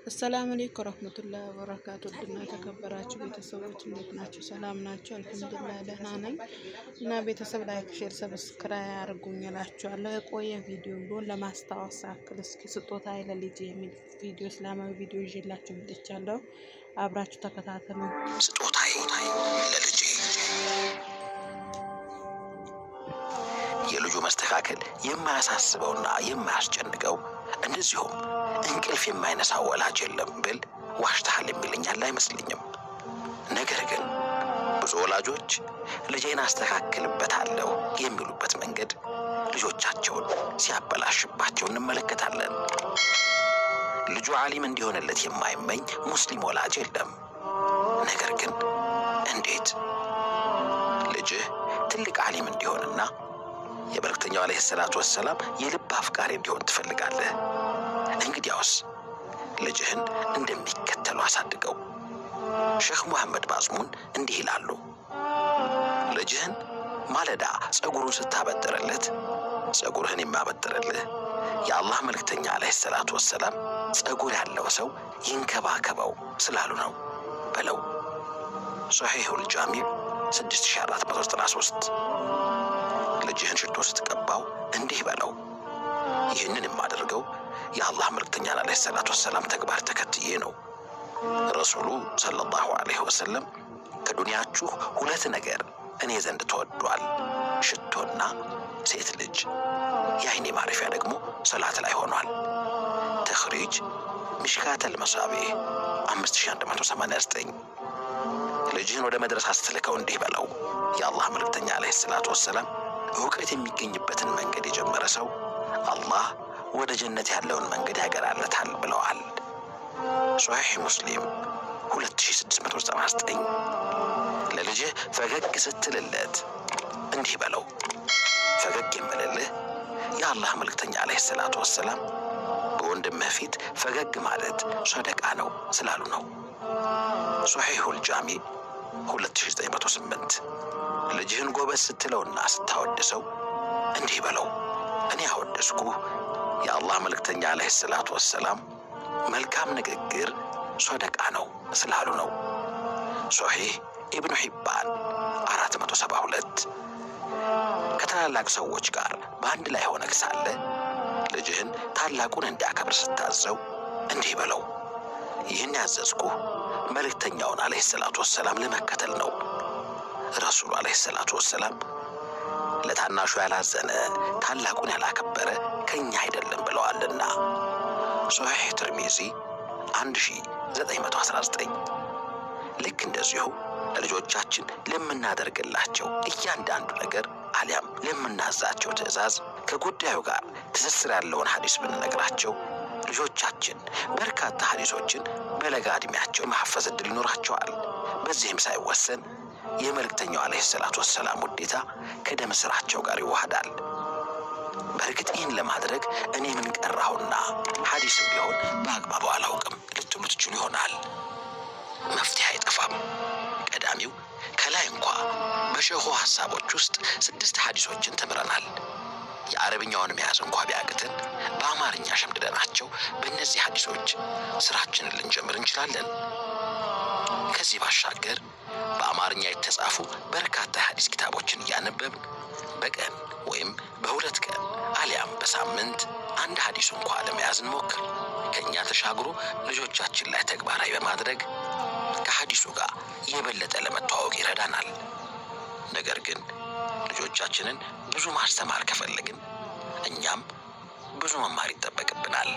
አሰላሙ አለይኩም ወራህመቱላሂ ወበረካቱ። ድና የተከበራችሁ ቤተሰቦች እንዴት ናችሁ? ሰላም ናችሁ? አልሐምዱሊላህ ደህና ነኝ። እና ቤተሰብ ላይክ፣ ሼር፣ ሰብስክራይብ አድርጉኝ እላችኋለሁ። የቆየ ቪዲዮ ቢሆን ለማስታወስ ያክል እስኪ ስጦታ ለልጄ የሚል ቪዲዮ እስላማዊ ቪዲዮ ይዤላችሁ መጥቻለሁ። አብራችሁ ተከታተሉ። ስጦታዬ ለልጄ የልጁ መስተካከል የማያሳስበውና የማያስጨንቀው እንደዚሁም እንቅልፍ የማይነሳው ወላጅ የለም ብል ዋሽተሃል የሚለኛል አይመስልኝም። ነገር ግን ብዙ ወላጆች ልጄን አስተካክልበታለሁ የሚሉበት መንገድ ልጆቻቸውን ሲያበላሽባቸው እንመለከታለን። ልጁ ዓሊም እንዲሆንለት የማይመኝ ሙስሊም ወላጅ የለም። ነገር ግን እንዴት ልጅህ ትልቅ ዓሊም እንዲሆንና የመልእክተኛው ዓለይሂ ሰላቱ ወሰላም የልብ አፍቃሪ እንዲሆን ትፈልጋለህ? እንግዲያውስ ልጅህን እንደሚከተሉ አሳድገው። ሼህ ሙሐመድ ባዝሙን እንዲህ ይላሉ። ልጅህን ማለዳ ጸጉሩን ስታበጥርለት ጸጉርህን የማበጥርልህ የአላህ መልእክተኛ ዓለይሂ ሰላቱ ወሰላም ጸጉር ያለው ሰው ይንከባከበው ስላሉ ነው በለው። ሶሒሁል ጃሚዕ 6493። ልጅህን ሽቶ ስትቀባው እንዲህ በለው፣ ይህንን የማደርገው የአላህ መልእክተኛ ዓለይሂ ሰላቱ ወሰላም ተግባር ተከትዬ ነው። ረሱሉ ሰለላሁ ዐለይሂ ወሰለም ከዱንያችሁ ሁለት ነገር እኔ ዘንድ ተወዷል፣ ሽቶና ሴት ልጅ። የአይኔ ማረፊያ ደግሞ ሰላት ላይ ሆኗል። ተኽሪጅ ሚሽካተል መሳቢህ 5189። ልጅህን ወደ መድረሳ ስትልከው እንዲህ በለው፣ የአላህ መልእክተኛ ዓለይሂ ሰላቱ ወሰላም እውቀት የሚገኝበትን መንገድ የጀመረ ሰው አላህ ወደ ጀነት ያለውን መንገድ ያገራለታል ብለዋል። ሶሒህ ሙስሊም 2699። ለልጅህ ፈገግ ስትልለት እንዲህ በለው፣ ፈገግ የምልልህ የአላህ መልእክተኛ ዓለይሂ ሰላቱ ወሰላም በወንድምህ ፊት ፈገግ ማለት ሰደቃ ነው ስላሉ ነው። ሶሒሁል ጃሚዕ 2908። ልጅህን ጎበዝ ስትለውና ስታወድሰው እንዲህ በለው፣ እኔ አወደስኩህ የአላህ መልእክተኛ ዓለይሂ ሰላቱ ወሰላም መልካም ንግግር ሰደቃ ነው ስላሉ ነው። ሶሒህ ኢብኑ ሒባን 472። ከታላላቅ ሰዎች ጋር በአንድ ላይ ሆነህ ሳለ ልጅህን ታላቁን እንዲያከብር ስታዘው እንዲህ በለው፣ ይህን ያዘዝኩህ መልእክተኛውን ዓለይሂ ሰላቱ ወሰላም ለመከተል ነው። ረሱሉ ዓለይሂ ሰላቱ ወሰላም ለታናሹ ያላዘነ ታላቁን ያላከበረ ከኛ አይደለም ብለዋልና። ሶሒህ ትርሚዚ 1919። ልክ እንደዚሁ ለልጆቻችን ለምናደርግላቸው እያንዳንዱ ነገር አሊያም ለምናዛቸው ትዕዛዝ ከጉዳዩ ጋር ትስስር ያለውን ሐዲስ ብንነግራቸው ልጆቻችን በርካታ ሐዲሶችን በለጋ ዕድሜያቸው ማሐፈዝ ዕድል ይኖራቸዋል። በዚህም ሳይወሰን የመልእክተኛው ዓለይሂ ሰላቱ ወሰላም ውዴታ ከደም ስራቸው ጋር ይዋሃዳል። በእርግጥ ይህን ለማድረግ እኔ ምን ቀራሁና ሐዲስም ቢሆን በአግባቡ አላውቅም ልትሉ ትችሉ ይሆናል። መፍትሄ አይጠፋም። ቀዳሚው ከላይ እንኳ በሸኹ ሐሳቦች ውስጥ 6 ሐዲሶችን ተምረናል። የአረብኛውን መያዝ እንኳ ቢያቅትን በአማርኛ ሸምድደናቸው በእነዚህ ሐዲሶች ስራችንን ልንጀምር እንችላለን። ከዚህ ባሻገር በአማርኛ የተጻፉ በርካታ የሐዲስ ኪታቦችን እያነበብን በቀን ወይም በሁለት ቀን አሊያም በሳምንት አንድ ሐዲስ እንኳ ለመያዝ እንሞክር። ከኛ ተሻግሮ ልጆቻችን ላይ ተግባራዊ በማድረግ ከሐዲሱ ጋር የበለጠ ለመተዋወቅ ይረዳናል። ነገር ግን ልጆቻችንን ብዙ ማስተማር ከፈለግን እኛም ብዙ መማር ይጠበቅብናል።